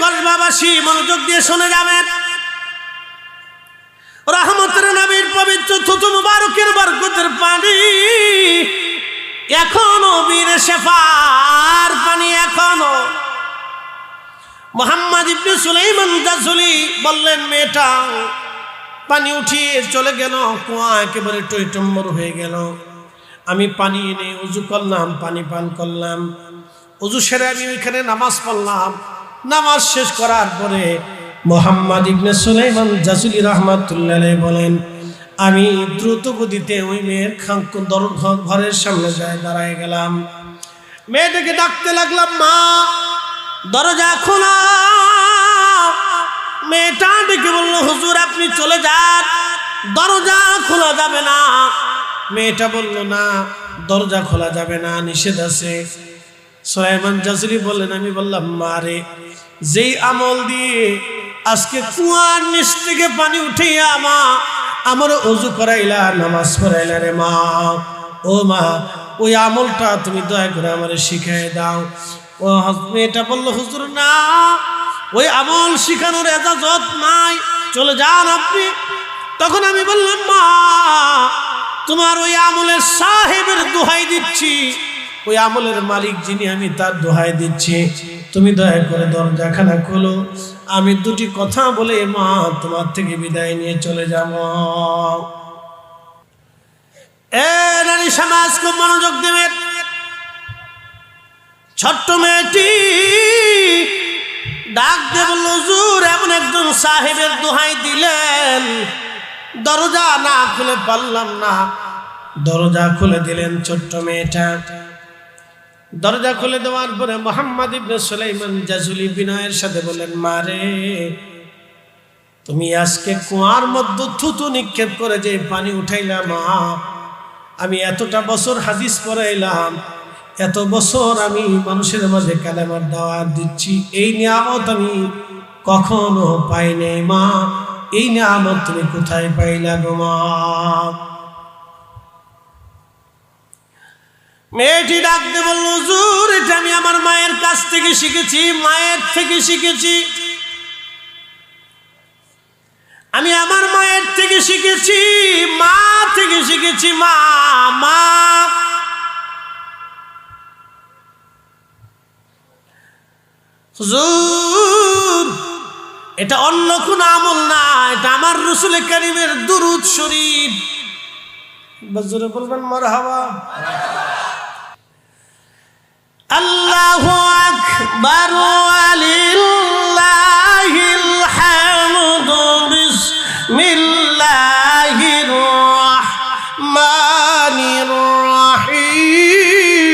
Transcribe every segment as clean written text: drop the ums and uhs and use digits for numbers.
কসবাবাসী মনোযোগ দিয়ে শুনে যাবেন। রহমতের নবীর পবিত্র থুতু মুবারকের বরকতের পানি এখনো বীর শেফার পানি এখনো। মুহাম্মদ ইবনে সুলাইমান জাসুলি বললেন, মেয়েটা পানি উঠিয়ে চলে গেল, কুয়া একেবারে টইটম্বর হয়ে গেল। আমি পানি এনে উজু করলাম, পানি পান করলাম, উজু সেরে আমি ওইখানে নামাজ পড়লাম। নামাজ শেষ করার পরে মুহাম্মদ ইবনে সুলাইমান জাসুলি রাহমাতুল্লাহ আলাইহি বলেন, আমি দ্রুত গতিতে ওই মেয়ের ঘরের সামনে যায় দাঁড়ায় গেলাম। মেয়েটাকে ডাকতে লাগলাম, মা দরজা খোলা। মেয়েটা ডেকে বলল, হুজুর আপনি চলে যান, দরজা খোলা যাবে না। মেয়েটা বলল, না দরজা খোলা যাবে না, নিষেধ আছে। সুলাইমান জাসুলি বললেন, আমি বললাম, মারে যেই আমল দিয়ে আজকে কুয়ার নিচ থেকে পানি উঠাইয়া আমার ওযু করাইলা, নামাজ পড়াইলা রে মা, ও মা ওই আমলটা তুমি দয়া করে আমারে শিখাই দাও। ও মেয়েটা বলল, হুজুর না, ওই আমল শিখানোর ইজাজত নাই, চলে যান আপনি। তখন আমি বললাম, মা তোমার ওই আমলের সাহেবের দোহাই দিচ্ছি, ওই আমলের মালিক যিনি আমি তার দোহাই দিচ্ছি, তুমি দয়া করে দরজাখানা খোলো, আমি দুটি কথা বলে মা তোমার থেকে বিদায় নিয়ে চলে যাব। এ নারী সমাজ খুব মনোযোগ দেবেন। ছোট্ট মেয়েটি ডাক দিয়ে বলল, হুজুর এমন একজন সাহেবের দোহাই দিলেন, দরজা না খুলে পারলাম না। দরজা খুলে দিলেন ছোট্ট মেয়েটা। দরজা খুলে দেওয়ার পরে মুহাম্মদ ইবনে সুলাইমান জাসুলি বিনয়ের সাথে বললেন, মারে তুমি আজকে কুয়ার মধ্যে থুতু নিক্ষেপ করে যে পানি উঠাইলাম, মা আমি এতটা বছর হাদিস পড়াইলাম, এত বছর আমি মানুষের মাঝে কালেমার দাওয়াত দিচ্ছি, এই নিয়ামত আমি কখনো পাই নাই মা, এই নিয়ামত তুমি কোথায় পাইলা গো মা? মেয়েটি ডাকতে বলল, হুজুর এটা আমি আমার মায়ের কাছ থেকে শিখেছি, মায়ের থেকে শিখেছি, আমি আমার মায়ের থেকে শিখেছি, মা থেকে শিখেছি, মা মা হুজুর এটা অন্য কোন আমল না, এটা আমার রাসূল কারীমের দুরূদ শরীফ। বজরে বলবেন মারহাবা। আল্লাহু আকবার ওয়া লিল্লাহিল হামদু বিসমিল্লাহির রাহমানির রাহিম।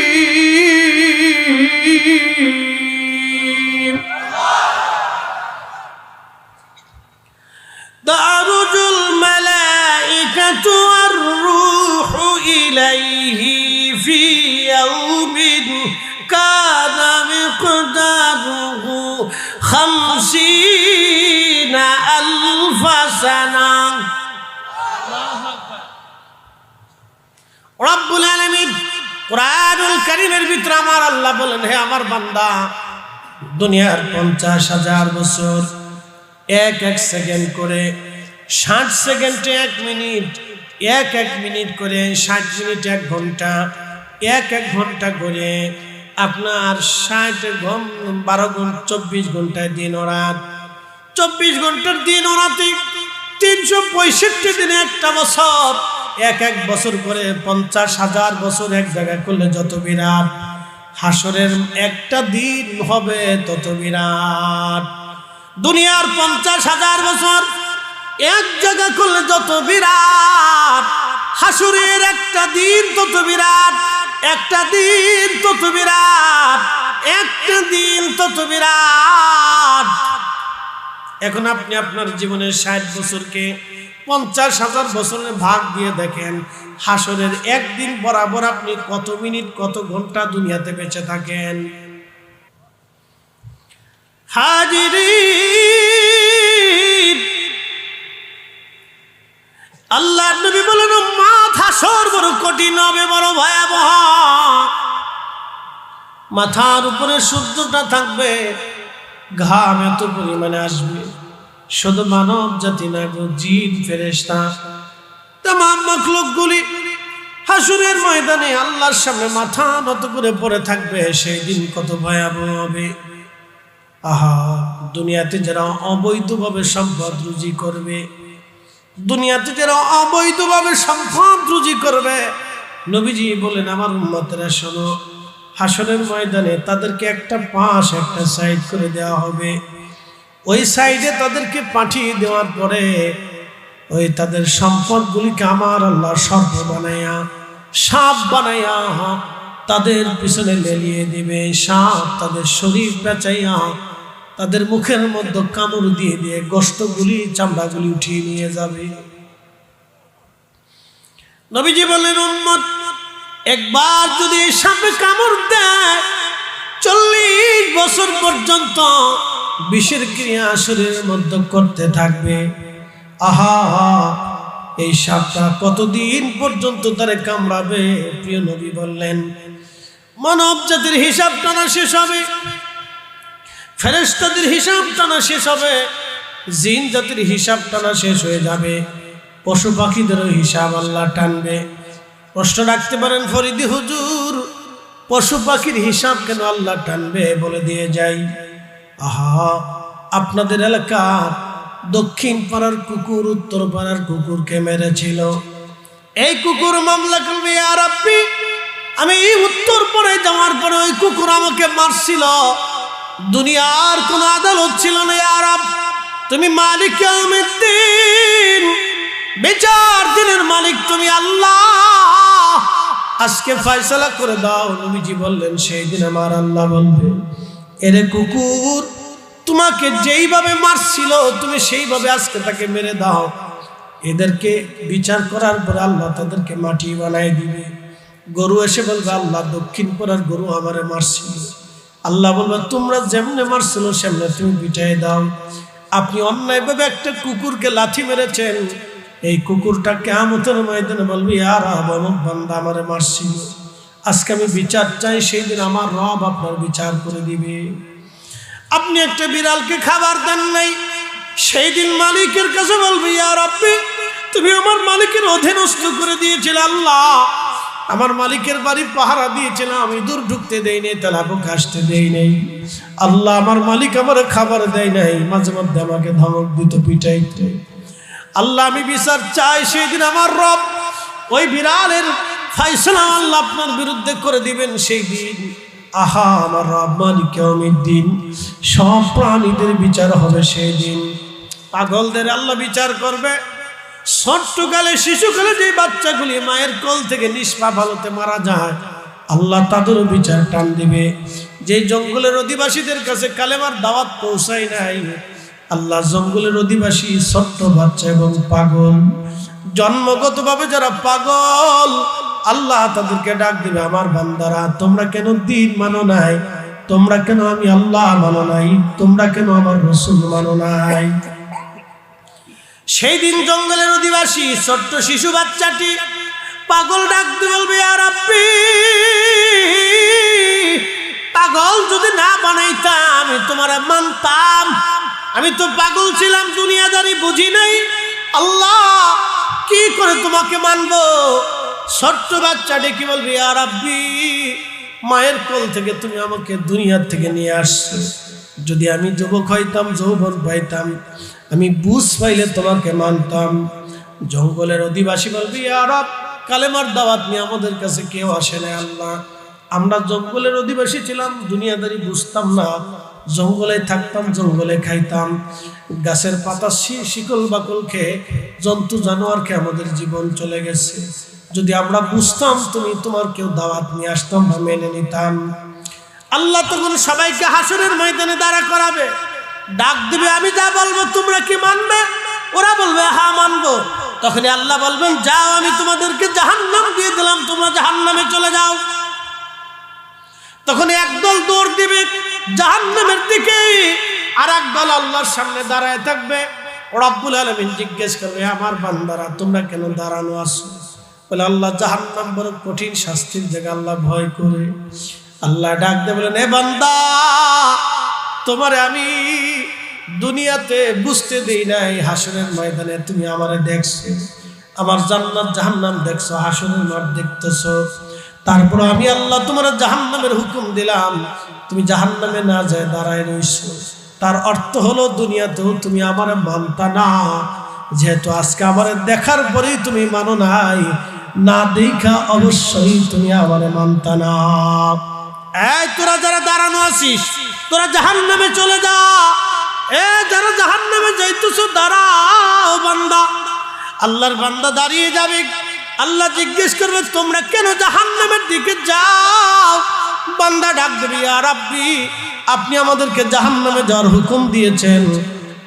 তারুজুল মালাইকাতু ওয়ার রূহু ইলাইহি ফি ইয়াউমিন কানা মিকদারুহু 50,000 সানা। রব্বুল আলামিন কুরআনুল কারীমের ভিতরে আমার আল্লাহ বলেন, হে আমার বান্দা, দুনিয়ার 50,000 বছর এক এক সেকেন্ড করে, 60 সেকেন্ডে 1 মিনিট, এক মিনিট করে 60 মিনিট 1 ঘন্টা, এক ঘন্টা করে আপনার 12 ঘন্টা 24 ঘন্টায় দিন ও রাত, 24 ঘন্টার দিন ও রাতে 365 দিনে একটা বছর, এক বছর করে 50,000 বছর এক জায়গায় করলে যত বিরাট, হাসরের একটা দিন হবে তত বিরাট। দুনিয়ার 50,000 বছর এক জায়গা করলে যত বিরাট, হাসরের একটা দিন তত বিরাট, একটা দিন তত বিরাট, একটা দিন তত বিরাট। এখন আপনি আপনার জীবনের 60 বছরকে 50,000 বছরের ভাগ দিয়ে দেখেন, হাসরের একদিন বরাবর আপনি কত মিনিট কত ঘন্টা দুনিয়াতে বেঁচে থাকেন। হাজিরিন, আল্লাহর নবী বলেন, উম্মত হাসর বড় কঠিন হবে, বড় ভয়াবহ। মাথার উপরে সূর্যটা থাকবে, ঘাম এত পরিমাণে আসবে, শুধু মানব জাতি না গো, জিন ফেরেশতা তামাম মাখলুকগুলি হাসরের ময়দানে আল্লাহর সামনে মাথা নত করে পড়ে থাকবে। সেই দিন কত ভয়াবহ হবে। আহা, দুনিয়াতে যারা অবৈধভাবে সম্পদ রুজি করবে, দুনিয়াতে যারা অবৈধভাবে সম্পদ রুজি করবে, নবীজি বলেন আমার উম্মতেরা শোনো, হাসরের ময়দানে তাদেরকে একটা পাশ, একটা সাইড করে দেওয়া হবে। ওই সাইডে তাদেরকে পাঠিয়ে দেওয়ার পরে ওই তাদের সম্পদগুলিকে আমার আল্লাহ সর্প বানাইয়া, সাপ বানাইয়া তাদের পিছনে লেলিয়ে দিবে। সাপ তাদের শরীর বেচাইয়া তাদের মুখের মধ্যে কামড় দিয়ে দিয়ে গোশতগুলি, চামড়াগুলি উঠিয়ে নিয়ে যাবে। নবীজি বললেন উম্মত, একবার যদি সাপে কামড় দেয় 40 বছর পর্যন্ত বিষের ক্রিয়া শরীরের মধ্যে করতে থাকবে। আহা, এই সাপটা কতদিন পর্যন্ত তারে কামড়াবে? প্রিয় নবী বললেন মানব জাতির হিসাব টানা শেষ হবে, ফেরেশতাদের হিসাব টানা শেষ হবে, জিন জাতির হিসাব টানা শেষ হয়ে যাবে, পশু পাখিদেরও হিসাব আল্লাহ টানবে। প্রশ্ন রাখতে পারেন ফরিদি হুজুর, পশু পাখির হিসাব কেন আল্লাহ টানবে? বলে দিয়ে যাই। আহা, আপনাদের এলাকার দক্ষিণ পাড়ার কুকুর উত্তর পাড়ার কুকুরকে মেরেছিল। এই কুকুর মামলা করবে, ইয়া রাব্বি, আমি উত্তর পাড়ায় যাওয়ার পরে ওই কুকুর আমাকে মারছিল, দুনিয়ার কোন আদালত ছিল না। ইয়া রাব, তুমি মালিক ইয়াউমিদ্দিন, বিচার দিনের মালিক তুমি আল্লাহ, আজকে ফয়সালা করে দাও। নবীজি বললেন সেই দিন আমার আল্লাহ বলবে, এরে কুকুর, তোমাকে যেইভাবে মারছিল তুমি সেইভাবে আজকে তাকে মেরে দাও। এদেরকে বিচার করার পরে আল্লাহ তাদেরকে মাটি বানাই দিবে। গরু এসে বলবে আল্লাহ, দক্ষিণ পাড়ার গরু আমারে মারছিল। আল্লাহ বলবে তোমরা যেমনে মারছিল সেমনে তুমি পিটাই দাও। আপনি অন্যায়ভাবে একটা কুকুরকে লাথি মেরেছেন, এই কুকুরটা কিয়ামতের ময়দানে বলবে ইয়া রব, অমুক বান্দা আমারে মারছিল, আজকে আমি বিচার চাই। সেই দিন আমার রব আপনার বিচার করে দিবে। আপনি একটা বিড়ালকে খাবার দেন নাই, সেই দিন মালিকের কাছে বলবে ইয়া রাব্বি, তুমি আমার মালিকের অধীনস্থ করে দিয়েছিলে। আল্লাহ, আমার মালিকের বাড়ি পাহারা দিয়েছিলাম, আমি দূর ঢুকতে দেই নাই, তেলাপোকা আসতে দেই নাই। আল্লাহ, আমার মালিক আমার খাবার দেয় নাই, মাঝে মধ্যে আমাকে ধমক দিত, পিটাইতো। আল্লাহ, আমি বিচার চাই। সেই দিন আমার রব ওই বিড়ালের ফয়সালা আল্লাহ আপনার বিরুদ্ধে করে দিবেন। সেই দিন আহা, আমার রব মালিক ইয়াউমিদ্দিন, সব প্রাণীদের বিচার হবে সেই দিন। পাগলদের আল্লাহ বিচার করবে। ছোট্টকালে, শিশুকালে যে বাচ্চাগুলি মায়ের কোল থেকে নিষ্পাপ হালতে মারা যায়, আল্লাহ তাদেরও বিচার টান দিবে। যে জঙ্গলের অধিবাসীদের কাছে কালেমার দাওয়াত পৌঁছায় নাই, আল্লাহ জঙ্গলের অধিবাসী ছোট্ট বাচ্চা এবং পাগল, জন্মগতভাবে যারা পাগল, আল্লাহ তাদেরকে ডাক দিবে, আমার বান্দারা তোমরা কেন দিন মানো নাই? তোমরা কেন আমি আল্লাহ মানো নাই? তোমরা কেন আমার রাসূল মানো নাই? সেই দিন জঙ্গলের অধিবাসী ছোট্ট শিশু বাচ্চাটি পাগল ডাক দিয়ে বলবে ইয়া রাব্বি, পাগল যদি না বানাইতাম আমি তোমারে মানতাম, আমি তো পাগল ছিলাম, দুনিয়াদারি বুঝি নাই। আল্লাহ, কি করে তোমাকে মানবো? ছোট্ট বাচ্চাটি কি বলবে ইয়া রাব্বি, মায়ের কোল থেকে তুমি আমাকে দুনিয়ার থেকে নিয়ে আসছো, যদি আমি যুবক হইতাম, যৌবন পাইতাম, আমি বুঝ পাইলে তোমাকে মানতাম। জঙ্গলের অধিবাসী বলবে ইয়া রব, কালেমার দাওয়াত নিয়ে আমাদের কাছে কেউ আসে না। আল্লাহ, আমরা জঙ্গলের অধিবাসী ছিলাম, দুনিয়াদারি বুঝতাম না, জঙ্গলে থাকতাম, জঙ্গলে খাইতাম, গাছের পাতা শিকল বাকল খেয়ে জন্তু জানোয়ার খেয়ে আমাদের জীবন চলে গেছে। যদি আমরা বুঝতাম তুমি তোমার কেউ দাওয়াত নিয়ে আসতাম বা মেনে নিতাম। আল্লাহ তখন সবাইকে হাসরের ময়দানে দাঁড়া করাবে, ডাক দিবে, আমি যা বলবো তোমরা কি মানবে? ওরা বলবে হ্যাঁ মানবো। তখন আল্লাহ বলবেন যাও, আমি তোমাদেরকে জাহান্নাম দিয়ে দিলাম, তোমরা জাহান্নামে চলে যাও। তখন একদল দৌড় দিবে জাহান্নামের দিকে, আর একদল আল্লাহর সামনে দাঁড়ায় থাকবে। রব্বুল আলামিন জিজ্ঞেস করবে আমার বান্দারা তোমরা কেন দাঁড়ানো আছো? বলে আল্লাহ, জাহান্নাম বড় কঠিন শাস্তির জায়গা, আল্লাহ ভয় করে। আল্লাহ ডাক দিয়ে বলেন, এ বান্দা, তোমারে আমি দুনিয়াতে বুঝতে দেই নাই, হাসরের ময়দানে তুমি আমারে দেখছো, আমার জান্নাত জাহান্নাম দেখছো, হাসরের মাঠ দেখতেছো। তারপর আমি আল্লাহ তোমার জাহান্নামের হুকুম দিলাম, তুমি জাহান্নামে না যায় দাঁড়ায় রইছো। তার অর্থ হলো দুনিয়াতেও তুমি আমারে মানতা না, যেহেতু আজকে আমারে দেখার পরেই তুমি মানো নাই, না দেখা অবশ্যই তুমি আমারে মানতা না। এই তোরা যারা দাঁড়ানো আছিস, তোরা জাহান্নামে চলে যা। যারা জাহান্নামে যাইতেছো দাঁড়াও বান্দা। আল্লাহর বান্দা দাঁড়িয়ে যাবে, আল্লাহ জিজ্ঞেস করবে তোমরা কেন জাহান্নামের দিকে যাও? বান্দা ডাক দেবে, ইয়া রাব্বি, আপনি আমাদেরকে জাহান্নামে যাওয়ার হুকুম দিয়েছেন,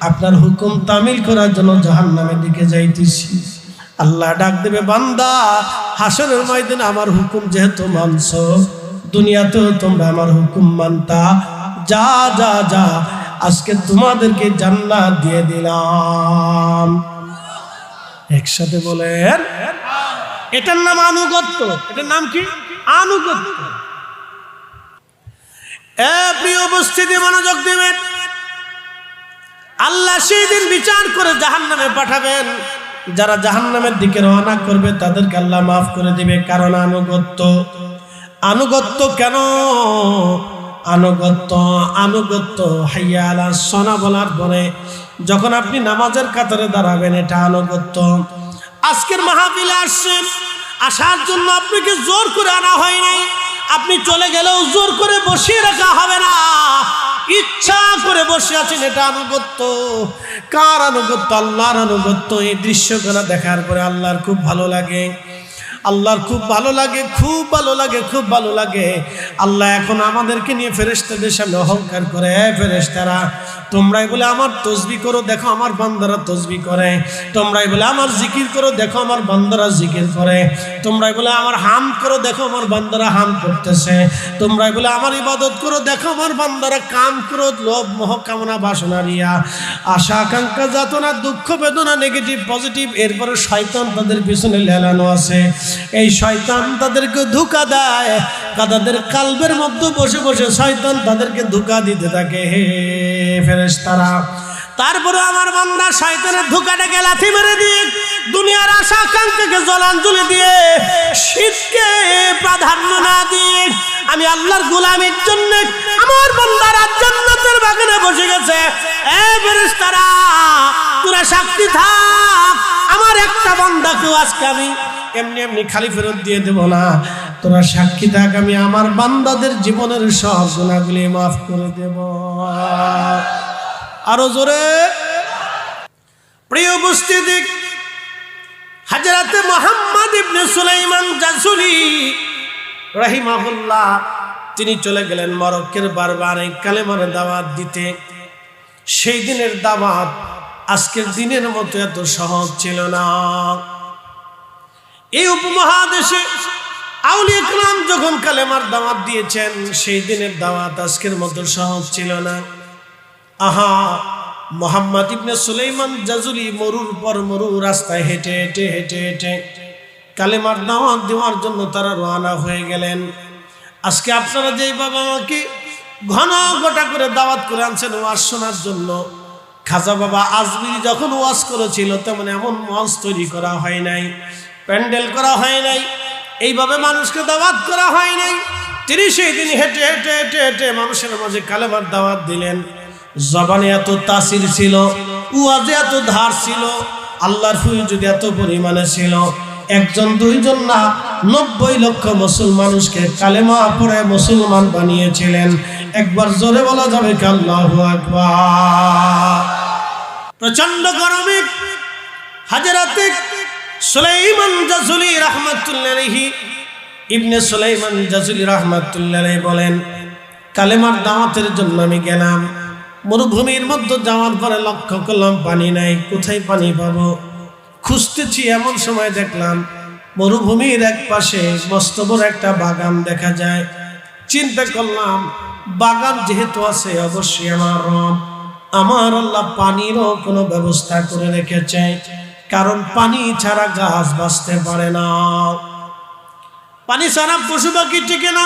আপনার হুকুম তামিল করার জন্য জাহান্নামের দিকে যাইতেছি। আল্লাহ ডাক দেবে, বান্দা হাসরের ময়দানে আমার হুকুম যেহেতু মানছো, দুনিয়াতেও তোমরা আমার হুকুম মানতা, যা যা যা, আজকে তোমাদেরকে জান্নাত দিয়ে দিলাম। একসাথে বলেন, এটার নাম আনুগত্য। এটার নাম কি? আনুগত্য। প্রিয় উপস্থিতি, মনোযোগ দিবেন। আল্লাহ সেই দিন বিচার করে জাহান্নামে পাঠাবেন। যারা জাহান্নামের দিকে রওনা করবে তাদেরকে আল্লাহ মাফ করে দিবে, কারণ আনুগত্য। আনুগত্য কেন? আনুগত্য হাইয়া আলা সোনা বলার পরে যখন আপনি নামাজের কাতারে দাঁড়াবেন, এটা আনুগত্য। আজকের মাহফিলে আসছেন, আসার জন্য আপনাকে জোর করে আনা হয় নাই। আপনি চলে গেলেও জোর করে বসিয়ে রাখা হবে না, ইচ্ছা করে বসে আছেন, এটা আনুগত্য। কার আনুগত্য? আল্লাহর আনুগত্য। এই দৃশ্যগুলো দেখার পরে আল্লাহর খুব ভালো লাগে, আল্লাহর খুব ভালো লাগে, খুব ভালো লাগে, খুব ভালো লাগে। আল্লাহ এখন আমাদেরকে নিয়ে ফেরেশতাদের সামনে অহংকার করে, ফেরেশতারা তোমরাই বলে আমার তসবিহ করো, দেখো আমার বান্দারা তসবিহ করে। তোমরাই বলে আমার জিকির করো, দেখো আমার বান্দারা জিকির করে। তোমরাই বলে আমার হাম করো, দেখো আমার বান্দারা হাম করতেছে। তোমরাই বলে আমার ইবাদত করো, দেখো আমার বান্দারা কাম করো, লোভ মোহ কামনা বাসনা রিয়া আশা আকাঙ্ক্ষা যাতনা দুঃখ বেদনা নেগেটিভ পজিটিভ, এরপরে শয়তান তাদের পিছনে লেলানো আছে। এই শয়তান তাদেরকে ধোঁকা দেয়, তাদের কালবের মধ্যে বসে বসে শয়তান তাদেরকে ধোঁকা দিতে থাকে। হে ফেরেশতারা, তারপরে আমার বান্দা শয়তানের ধোঁকাটাকে লাথি মেরে দিয়ে, দুনিয়ার আশা আকাঙ্ক্ষাকে জলাঞ্জলি দিয়ে, শীতকে প্রাধান্য না দিয়ে, আমি আল্লাহর গোলামের জন্য আমার বান্দারা জান্নাতের বাগানে বসে গেছে। এই ফেরেশতারা, তোরা সাক্ষী থাক, আমার একটা বান্দাকেও আজকে আমি এমনি এমনি খালি ফেরত দিয়ে দেব না। তোরা সাক্ষী থাক, আমি আমার বান্দাদের জীবনের সব গুনাহগুলি মাফ করে দেব। আরো জোরে। প্রিয় উপস্থিতি, হযরতে মুহাম্মদ ইবনে সুলাইমান জাসুলি রাহিমাহুল্লাহ, তিনি চলে গেলেন মরক্কোর বারবারে কালেমার দাওয়াত দিতে। সেই দিনের দাওয়াত আজকের দিনের মতো এত সহজ ছিল না। এই উপমহাদেশে আউলিয়া কেরাম যখন কালেমার দাওয়াত দিয়েছেন, সেই দিনের দাওয়াত আজকের মতো সহজ ছিল না। আহা, মুহাম্মদ ইবনে সুলাইমান জাজুলি মরুর পর মরু রাস্তায় হেঁটে হেঁটে হেঁটে হেঁটে কালেমার দাওয়াত দেওয়ার জন্য তারা রওনা হয়ে গেলেন। আজকে আপনারা যেই বাবা মাকে ঘন ঘটা করে দাওয়াত করে আনছেন ওয়াজ শোনার জন্য, খাজা বাবা আজমিরি যখন ওয়াজ করেছিল তেমন এমন ওয়াজ তৈরি করা হয় নাই, প্যান্ডেল করা হয় নাই, এইভাবে মানুষকে দাওয়াত করা হয় নাই। তিনি সেই দিন হেঁটে হেঁটে হেঁটে হেঁটে মানুষের মাঝে কালেমার দাওয়াত দিলেন। জবানে এত তাসির ছিল, ওয়াজে এত ধার ছিল, আল্লাহর ফয়জুদ এত পরিমাণে ছিল, একজন দুইজন না 90 লক্ষ মুসলমানকে কালেমা পড়ে মুসলমান বানিয়েছিলেন। একবার জোরে বলা যাবে কি আল্লাহু আকবার। প্রচন্ড গরমে হযরতে সুলাইমান জাজুলি রাহমাতুল্লাহি আলাইহি, ইবনে সুলাইমান জাজুলি রাহমাতুল্লাহি আলাইহি বলেন, কালেমার দাওয়াতের জন্য আমি গেলাম। মরুভূমির মধ্যে যাওয়ার পরে লক্ষ্য করলাম পানি নাই, কোথায় পানি পাবো? খুঁজতেছি, এমন সময় দেখলাম মরুভূমির এক পাশে মস্ত বড় একটা বাগান দেখা যায়। চিন্তা করলাম, বাগান যেহেতু আছে অবশ্যই আমার রব, আমার আল্লাহ পানিরও কোনো ব্যবস্থা করে রেখেছে, কারণ পানি ছাড়া গাছ বাঁচতে পারে না, পানি ছাড়া পশু পাখি টিকে না।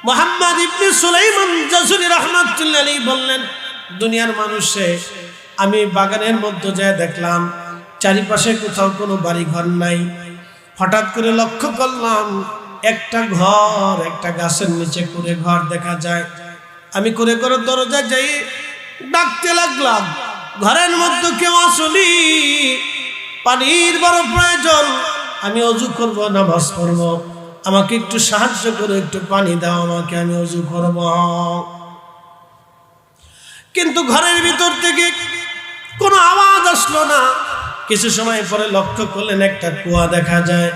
মুহাম্মদ ইবনে সুলাইমান জাসুরি রাহমাতুল্লাহি আলাইহি বললেন, দুনিয়ার মানুষে আমি বাগানের মধ্যে যায় দেখলাম চারিপাশে কোথাও কোনো বাড়ি ঘর নাই। হঠাৎ করে লক্ষ্য করলাম একটা ঘর, একটা গাছের নিচে করে ঘর দেখা যায়। আমি করে করে দরজা যাই, ডাকতে লাগলাম, ঘরের মধ্যে কেউ আসলি, পানির বড় প্রয়োজন, আমি অজু করব, নামাজ পড়ব, আমাকে একটু সাহায্য করে একটু পানি দাও আমাকে, আমি অজু করব। কিন্তু ঘরের ভিতর থেকে কোনো আওয়াজ আসলো না। কিছু সময় পরে লক্ষ্য করলেন একটা কুয়া দেখা যায়।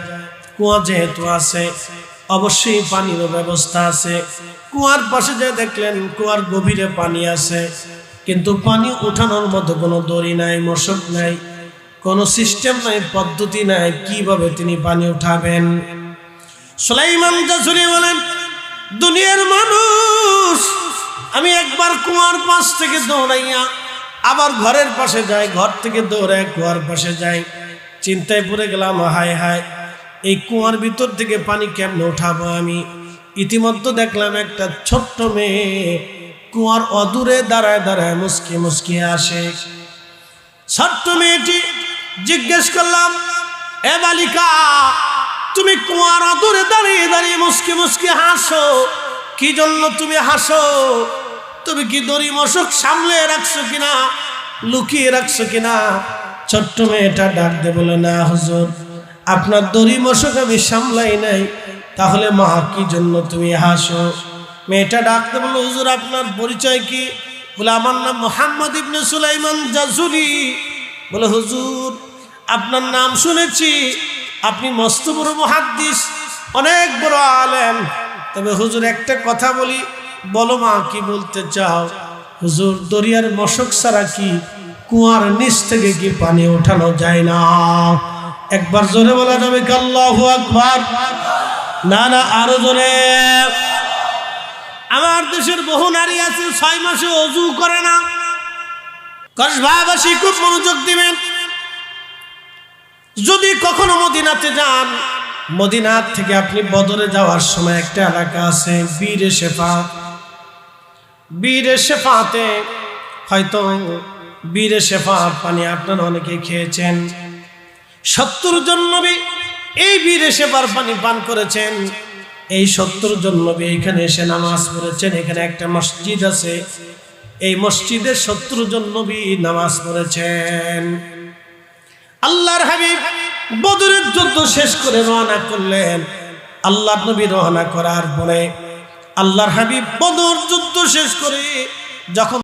কুয়া যেহেতু আছে অবশ্যই পানিরও ব্যবস্থা আছে। কুয়ার পাশে যে দেখলেন কুয়ার গভীরে পানি আছে, কিন্তু পানি উঠানোর মতো কোনো দড়ি নাই, মশক নাই, কোনো সিস্টেম নাই, পদ্ধতি নাই, কিভাবে তিনি পানি উঠাবেন। সুলাইমান জাসুরি বলেন, দুনিয়ার মানুষ, আমি একবার কুয়ার পাশ থেকে দৌড়াইয়া আবার ঘরের পাশে যাই, ঘর থেকে দৌড়ায় কুয়ার পাশে যাই। চিন্তায় পড়ে গেলাম, হায় হায়, এই কুয়ার ভিতর থেকে পানি কেমনে উঠাবো আমি। ইতিমধ্যে দেখলাম একটা ছোট্ট মেয়ে কুয়ার অদূরে দাঁড়ায় দাঁড়ায় মুসকি মুসকি আসে। ছোট্ট মেয়েটি জিজ্ঞেস করলাম, এ বালিকা, তুমি কুয়ার অদূরে দাঁড়িয়ে দাঁড়িয়ে মুসকি মুসকি হাসো, কি জন্য তুমি হাসো? তুমি কি দড়ি মশক সামলে রাখছো কিনা, লুকিয়ে রাখছো কিনা? ছোট্ট মেয়েটা ডাক দে বলে, না হুজুর, আপনার দড়ি মশক আমি সামলাই নাই, তাহলে মা কি জন্য তুমি হাসো? মেয়েটা ডাকতে বলল, হুজুর আপনার পরিচয় কি? বলে, আমার নাম মুহাম্মদ ইবনে সুলাইমান জাসুরি। বলে, হুজুর আপনার নাম শুনেছি, আপনি মস্ত বড় মুহাদ্দিস, অনেক বড় আলেম, তবে হুজুর একটা কথা বলি, বলো মা কি বলতে চাও? হুজুর, দরিয়ার মশক ছাড়া কি কুয়ার নিচ থেকে কি পানি ওঠানো যায় না? একবার জোরে বলা যাবে কি আল্লাহু আকবার? না না, আরো জোরে। আমার দেশের বহু নারী আছে 6 মাসে ওযু করে না। কসবাবাসী খুব মনোযোগ দিবেন। যদি কখনো মদিনাতে যান, মদিনা থেকে আপনি বদরে যাওয়ার সময় একটা এলাকা আছে বীরে শেফা। বীরে শেফাতে হয়তো বীরে শেফা পানি আপনারা অনেকে খেয়েছেন। 70 জন নবী এই বীরে শেফার পানি পান করেছেন। এই 70 জন নবী এখানে এসে নামাজ পড়েছেন। এখানে একটা মসজিদ আছে, এই মসজিদে 70 জন নবী নামাজ পড়েছেন। আল্লাহর হাবিব বদরের যুদ্ধ শেষ করে রওনা করলেন। আল্লাহর নবী রওনা করার পরে আল্লাহর হাবিব বদর যুদ্ধ শেষ করে যখন